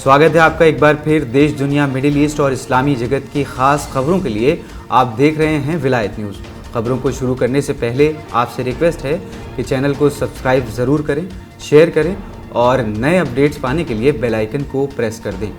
स्वागत है आपका एक बार फिर देश दुनिया मिडिल ईस्ट और इस्लामी जगत की खास खबरों के लिए। आप देख रहे हैं विलायत न्यूज़। खबरों को शुरू करने से पहले आपसे रिक्वेस्ट है कि चैनल को सब्सक्राइब ज़रूर करें, शेयर करें और नए अपडेट्स पाने के लिए बेल आइकन को प्रेस कर दें।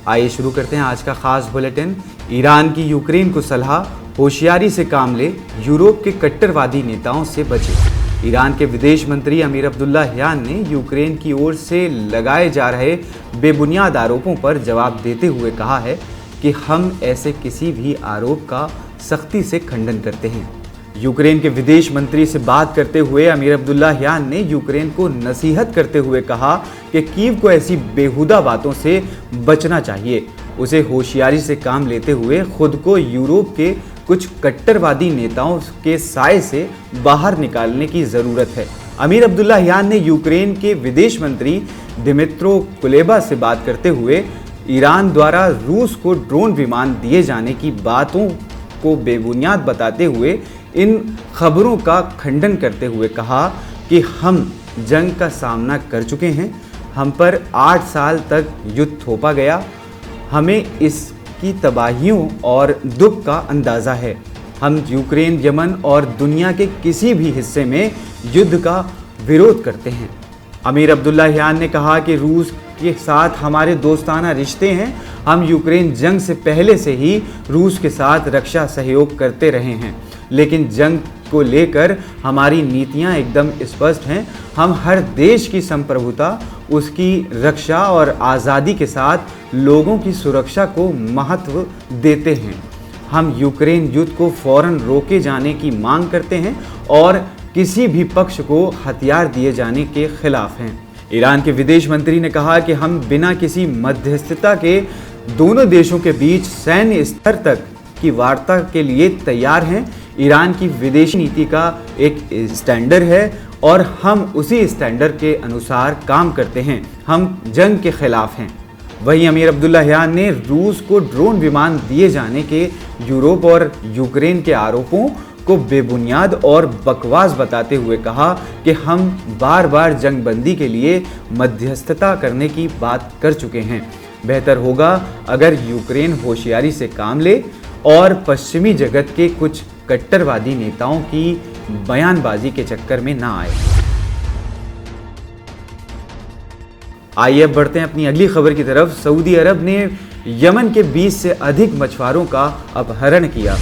आइए शुरू करते हैं आज का खास बुलेटिन। ईरान की यूक्रेन को सलाह, होशियारी से काम ले, यूरोप के कट्टरवादी नेताओं से बचे। ईरान के विदेश मंत्री अमीर अब्दुल्लाहियान ने यूक्रेन की ओर से लगाए जा रहे बेबुनियाद आरोपों पर जवाब देते हुए कहा है कि हम ऐसे किसी भी आरोप का सख्ती से खंडन करते हैं। यूक्रेन के विदेश मंत्री से बात करते हुए अमीर अब्दुल्लाहियान ने यूक्रेन को नसीहत करते हुए कहा कि कीव को ऐसी बेहुदा बातों से बचना चाहिए। उसे होशियारी से काम लेते हुए खुद को यूरोप के कुछ कट्टरवादी नेताओं के साए से बाहर निकालने की ज़रूरत है। अमीर अब्दुल्लाहियान ने यूक्रेन के विदेश मंत्री दिमित्रो कुलेबा से बात करते हुए ईरान द्वारा रूस को ड्रोन विमान दिए जाने की बातों को बेबुनियाद बताते हुए इन खबरों का खंडन करते हुए कहा कि हम जंग का सामना कर चुके हैं, हम पर 8 साल तक युद्ध थोपा गया, हमें इसकी तबाहियों और दुख का अंदाज़ा है। हम यूक्रेन, यमन और दुनिया के किसी भी हिस्से में युद्ध का विरोध करते हैं। अमीर अब्दुल्लाहियान ने कहा कि रूस के साथ हमारे दोस्ताना रिश्ते हैं। हम यूक्रेन जंग से पहले से ही रूस के साथ रक्षा सहयोग करते रहे हैं, लेकिन जंग को लेकर हमारी नीतियां एकदम स्पष्ट हैं। हम हर देश की संप्रभुता, उसकी रक्षा और आज़ादी के साथ लोगों की सुरक्षा को महत्व देते हैं। हम यूक्रेन युद्ध को फौरन रोके जाने की मांग करते हैं और किसी भी पक्ष को हथियार दिए जाने के खिलाफ हैं। ईरान के विदेश मंत्री ने कहा कि हम बिना किसी मध्यस्थता के दोनों देशों के बीच सैन्य स्तर तक की वार्ता के लिए तैयार हैं। ईरान की विदेशी नीति का एक स्टैंडर्ड है और हम उसी स्टैंडर्ड के अनुसार काम करते हैं। हम जंग के खिलाफ हैं। वहीं अमीर अब्दुल्लाहियान ने रूस को ड्रोन विमान दिए जाने के यूरोप और यूक्रेन के आरोपों को बेबुनियाद और बकवास बताते हुए कहा कि हम बार बार जंगबंदी के लिए मध्यस्थता करने की बात कर चुके हैं। बेहतर होगा अगर यूक्रेन होशियारी से काम ले और पश्चिमी जगत के कुछ कट्टरवादी नेताओं की बयानबाजी के चक्कर में ना आए। आइए अब बढ़ते हैं अपनी अगली खबर की तरफ। सऊदी अरब ने यमन के 20 से अधिक मछुआरों का अपहरण किया।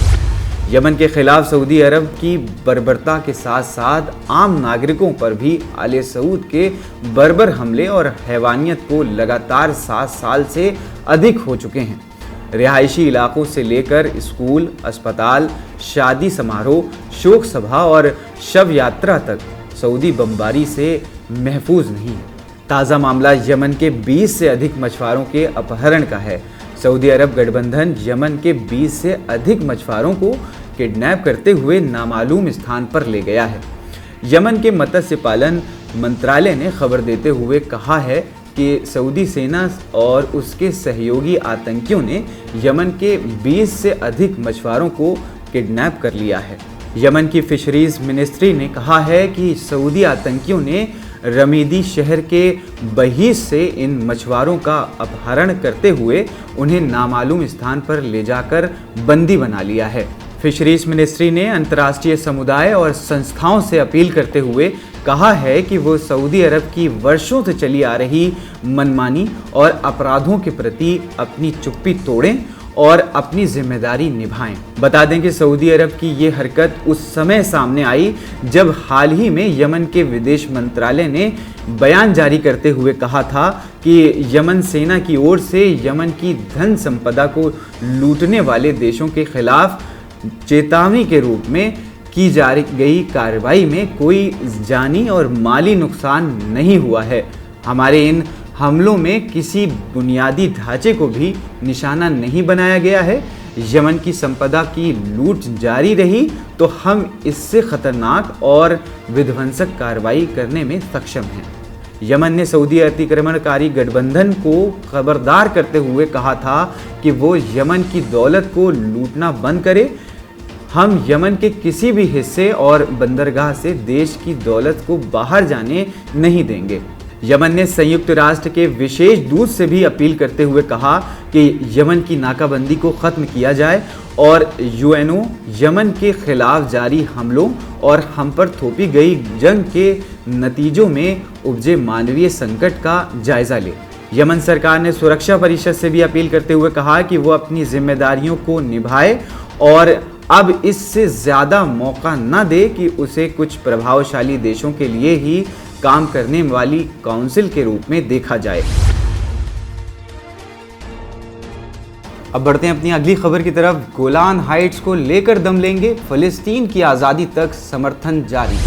यमन के खिलाफ सऊदी अरब की बर्बरता के साथ साथ आम नागरिकों पर भी आले सऊद के बर्बर हमले और हैवानियत को लगातार 7 साल से अधिक हो चुके हैं। रिहायशी इलाकों से लेकर स्कूल, अस्पताल, शादी समारोह, शोक सभा और शव यात्रा तक सऊदी बमबारी से महफूज नहीं है। ताज़ा मामला यमन के 20 से अधिक मछुआरों के अपहरण का है। सऊदी अरब गठबंधन यमन के 20 से अधिक मछुआरों को किडनैप करते हुए नामालूम स्थान पर ले गया है। यमन के मत्स्य पालन मंत्रालय ने खबर देते हुए कहा है कि सऊदी सेना और उसके सहयोगी आतंकियों ने यमन के 20 से अधिक मछुआरों को किडनैप कर लिया है। यमन की फिशरीज मिनिस्ट्री ने कहा है कि सऊदी आतंकियों ने रमीदी शहर के बहीस से इन मछुआरों का अपहरण करते हुए उन्हें नामालूम स्थान पर ले जाकर बंदी बना लिया है। फिशरीज मिनिस्ट्री ने अंतर्राष्ट्रीय समुदाय और संस्थाओं से अपील करते हुए कहा है कि वो सऊदी अरब की वर्षों से चली आ रही मनमानी और अपराधों के प्रति अपनी चुप्पी तोड़ें और अपनी जिम्मेदारी निभाएं। बता दें कि सऊदी अरब की ये हरकत उस समय सामने आई जब हाल ही में यमन के विदेश मंत्रालय ने बयान जारी करते हुए कहा था कि यमन सेना की ओर से यमन की धन संपदा को लूटने वाले देशों के खिलाफ चेतावनी के रूप में की जा गई कार्रवाई में कोई जानी और माली नुकसान नहीं हुआ है। हमारे इन हमलों में किसी बुनियादी ढांचे को भी निशाना नहीं बनाया गया है। यमन की संपदा की लूट जारी रही तो हम इससे खतरनाक और विध्वंसक कार्रवाई करने में सक्षम हैं। यमन ने सऊदी अतिक्रमणकारी गठबंधन को खबरदार करते हुए कहा था कि वो यमन की दौलत को लूटना बंद करे। हम यमन के किसी भी हिस्से और बंदरगाह से देश की दौलत को बाहर जाने नहीं देंगे। यमन ने संयुक्त राष्ट्र के विशेष दूत से भी अपील करते हुए कहा कि यमन की नाकाबंदी को खत्म किया जाए और यूएनओ यमन के खिलाफ जारी हमलों और हम पर थोपी गई जंग के नतीजों में उपजे मानवीय संकट का जायजा ले। यमन सरकार ने सुरक्षा परिषद से भी अपील करते हुए कहा कि वो अपनी जिम्मेदारियों को निभाए और अब इससे ज़्यादा मौका न दे कि उसे कुछ प्रभावशाली देशों के लिए ही काम करने वाली काउंसिल के रूप में देखा जाए। अब बढ़ते हैं अपनी अगली खबर की तरफ। गोलान हाइट्स को लेकर दम लेंगे, फिलिस्तीन की आज़ादी तक समर्थन जारी।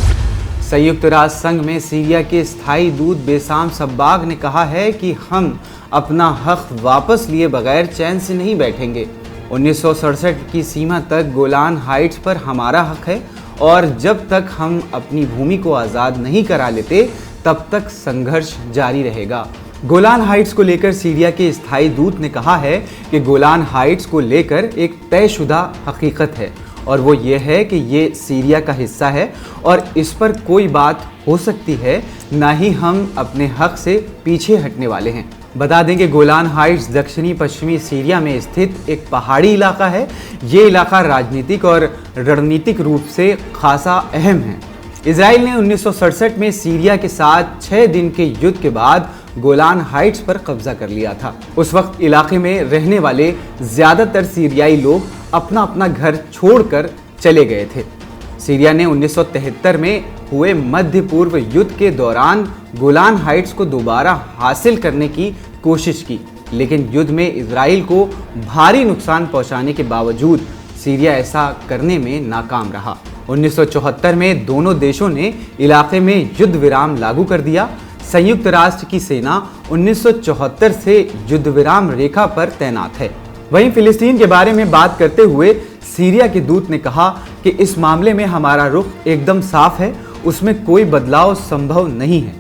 संयुक्त राष्ट्र संघ में सीरिया के स्थायी दूत बेसाम सब्बाग ने कहा है कि हम अपना हक वापस लिए बगैर चैन से नहीं बैठेंगे। 1967 की सीमा तक गोलान हाइट्स पर हमारा हक है और जब तक हम अपनी भूमि को आज़ाद नहीं करा लेते तब तक संघर्ष जारी रहेगा। गोलान हाइट्स को लेकर सीरिया के स्थायी दूत ने कहा है कि गोलान हाइट्स को लेकर एक तयशुदा हकीकत है और वो ये है कि ये सीरिया का हिस्सा है और इस पर कोई बात हो सकती है, ना ही हम अपने हक से पीछे हटने वाले हैं। बता दें कि गोलान हाइट्स दक्षिणी पश्चिमी सीरिया में स्थित एक पहाड़ी इलाका है। ये इलाका राजनीतिक और रणनीतिक रूप से खासा अहम है। इजराइल ने 1967 में सीरिया के साथ 6 दिन के युद्ध के बाद गोलान हाइट्स पर कब्जा कर लिया था। उस वक्त इलाके में रहने वाले ज़्यादातर सीरियाई लोग अपना अपना घर छोड़कर चले गए थे। सीरिया ने 1973 में हुए मध्य पूर्व युद्ध के दौरान गोलान हाइट्स को दोबारा हासिल करने की कोशिश की, लेकिन युद्ध में इजराइल को भारी नुकसान पहुंचाने के बावजूद सीरिया ऐसा करने में नाकाम रहा। 1974 में दोनों देशों ने इलाके में युद्ध विराम लागू कर दिया। संयुक्त राष्ट्र की सेना 1974 से युद्ध विराम रेखा पर तैनात है। वहीं फिलिस्तीन के बारे में बात करते हुए सीरिया के दूत ने कहा कि इस मामले में हमारा रुख एकदम साफ है, उसमें कोई बदलाव संभव नहीं है।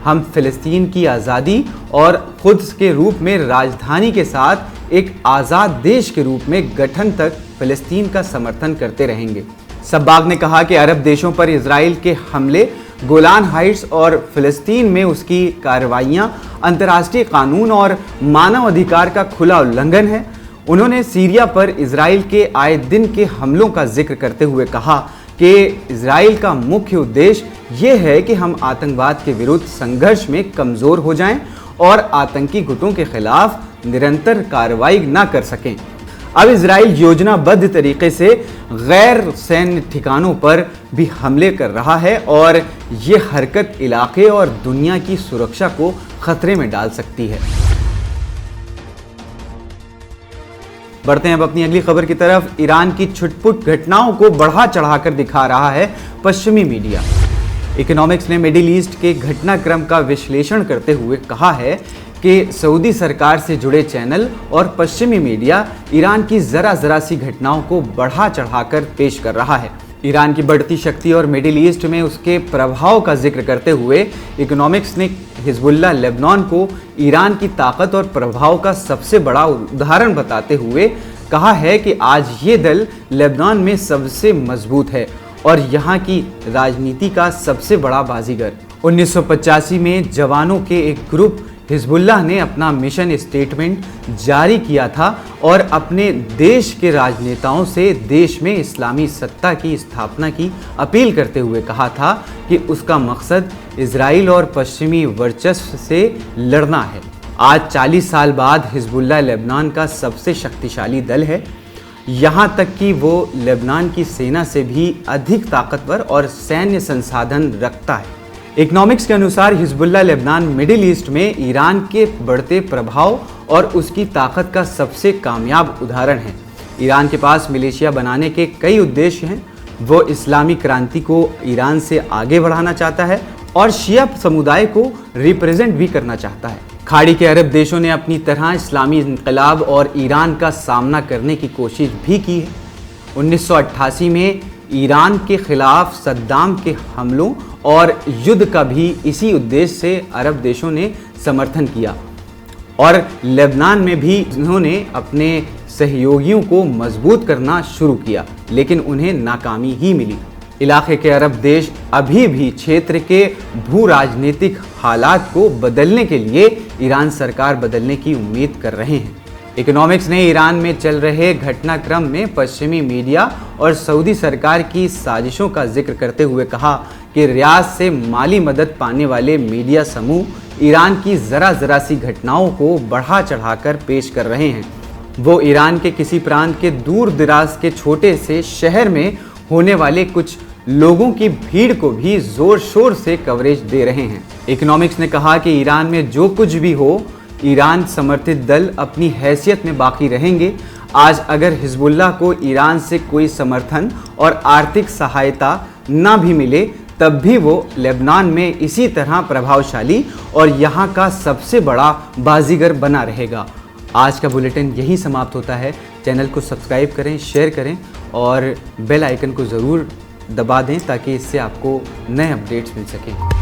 हम फिलिस्तीन की आज़ादी और खुद के रूप में राजधानी के साथ एक आज़ाद देश के रूप में गठन तक फिलिस्तीन का समर्थन करते रहेंगे। सब्बाग ने कहा कि अरब देशों पर इजराइल के हमले, गोलान हाइट्स और फिलिस्तीन में उसकी कार्रवाइयां अंतर्राष्ट्रीय कानून और मानव अधिकार का खुला उल्लंघन है। उन्होंने सीरिया पर इजराइल के आए दिन के हमलों का जिक्र करते हुए कहा कि इजराइल का मुख्य उद्देश्य ये है कि हम आतंकवाद के विरुद्ध संघर्ष में कमज़ोर हो जाएं और आतंकी गुटों के खिलाफ निरंतर कार्रवाई न कर सकें। अब इजराइल योजनाबद्ध तरीके से गैर सैन्य ठिकानों पर भी हमले कर रहा है और ये हरकत इलाके और दुनिया की सुरक्षा को खतरे में डाल सकती है। बढ़ते हैं अब अपनी अगली खबर की तरफ। ईरान की छुटपुट घटनाओं को बढ़ा चढ़ाकर दिखा रहा है पश्चिमी मीडिया। इकोनॉमिक्स ने मिडिल ईस्ट के घटनाक्रम का विश्लेषण करते हुए कहा है कि सऊदी सरकार से जुड़े चैनल और पश्चिमी मीडिया ईरान की जरा सी घटनाओं को बढ़ा चढ़ाकर पेश कर रहा है। ईरान की बढ़ती शक्ति और मिडिल ईस्ट में उसके प्रभाव का जिक्र करते हुए इकोनॉमिक्स ने हिजबुल्लाह लेबनान को ईरान की ताकत और प्रभाव का सबसे बड़ा उदाहरण बताते हुए कहा है कि आज ये दल लेबनान में सबसे मजबूत है और यहाँ की राजनीति का सबसे बड़ा बाजीगर। 1985 में जवानों के एक ग्रुप हिजबुल्लाह ने अपना मिशन स्टेटमेंट जारी किया था और अपने देश के राजनेताओं से देश में इस्लामी सत्ता की स्थापना की अपील करते हुए कहा था कि उसका मकसद इजराइल और पश्चिमी वर्चस्व से लड़ना है। आज 40 साल बाद हिजबुल्लाह लेबनान का सबसे शक्तिशाली दल है, यहाँ तक कि वो लेबनान की सेना से भी अधिक ताकतवर और सैन्य संसाधन रखता है। इकोनॉमिक्स के अनुसार हिजबुल्लाह लेबनान मिडिल ईस्ट में ईरान के बढ़ते प्रभाव और उसकी ताकत का सबसे कामयाब उदाहरण है। ईरान के पास मिलिशिया बनाने के कई उद्देश्य हैं। वो इस्लामी क्रांति को ईरान से आगे बढ़ाना चाहता है और शिया समुदाय को रिप्रेजेंट भी करना चाहता है। खाड़ी के अरब देशों ने अपनी तरह इस्लामी इनकलाब और ईरान का सामना करने की कोशिश भी की है। 1988 में ईरान के खिलाफ सद्दाम के हमलों और युद्ध का भी इसी उद्देश्य से अरब देशों ने समर्थन किया और लेबनान में भी उन्होंने अपने सहयोगियों को मजबूत करना शुरू किया, लेकिन उन्हें नाकामी ही मिली। इलाके के अरब देश अभी भी क्षेत्र के भू राजनीतिक हालात को बदलने के लिए ईरान सरकार बदलने की उम्मीद कर रहे हैं। इकोनॉमिक्स ने ईरान में चल रहे घटनाक्रम में पश्चिमी मीडिया और सऊदी सरकार की साजिशों का जिक्र करते हुए कहा कि रियाद से माली मदद पाने वाले मीडिया समूह ईरान की जरा सी घटनाओं को बढ़ा चढ़ाकर पेश कर रहे हैं। वो ईरान के किसी प्रांत के दूर दराज के छोटे से शहर में होने वाले कुछ लोगों की भीड़ को भी जोर शोर से कवरेज दे रहे हैं। इकोनॉमिक्स ने कहा कि ईरान में जो कुछ भी हो, ईरान समर्थित दल अपनी हैसियत में बाकी रहेंगे। आज अगर हिजबुल्लाह को ईरान से कोई समर्थन और आर्थिक सहायता ना भी मिले, तब भी वो लेबनान में इसी तरह प्रभावशाली और यहाँ का सबसे बड़ा बाजीगर बना रहेगा। आज का बुलेटिन यही समाप्त होता है। चैनल को सब्सक्राइब करें, शेयर करें और बेल आइकन को ज़रूर दबा दें ताकि इससे आपको नए अपडेट्स मिल सकें।